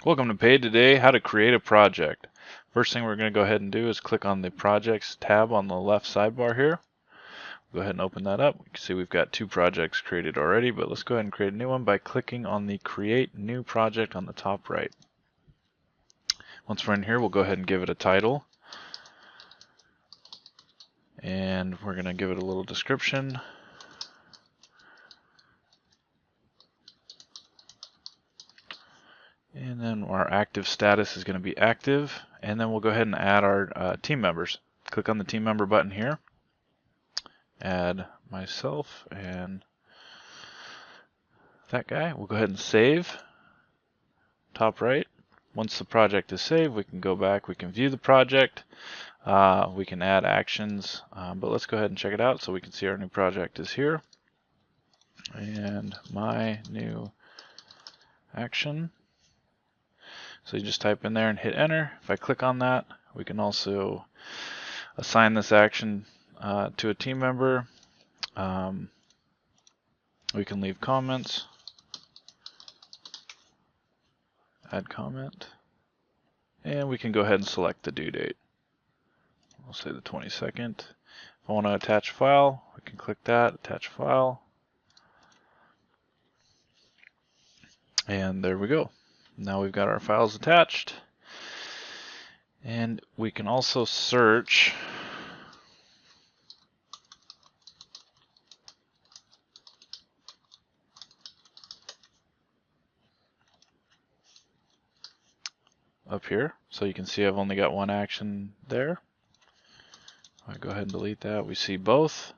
Welcome to PaidToday, how to create a project. First thing we're going to go ahead and do is click on the Projects tab on the left sidebar here. Go ahead and open that up. You can see we've got two projects created already, but let's go ahead and create a new one by clicking on the Create New Project on the top right. Once we're in here, we'll go ahead and give it a title. And we're going to give it a little description. And then our active status is going to be active. And then we'll go ahead and add our team members. Click on the team member button here. Add myself and that guy. We'll go ahead and save. Top right. Once the project is saved, we can go back. We can view the project. We can add actions. But let's go ahead and check it out so we can see our new project is here. And my new action. So you just type in there and hit enter. If I click on that, we can also assign this action to a team member. We can leave comments, add comment, and we can go ahead and select the due date. We'll say the 22nd. If I want to attach a file, we can click that, attach file, and there we go. Now we've got our files attached, and we can also search up here. So you can see I've only got one action there. I go ahead and delete that. We see both.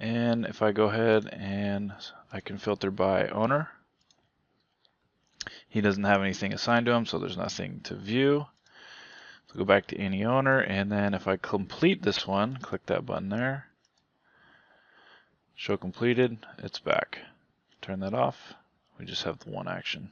And if I go ahead and I can filter by owner, he doesn't have anything assigned to him, so there's nothing to view. So go back to any owner, and then if I complete this one, click that button there. Show completed, it's back. Turn that off. We just have the one action.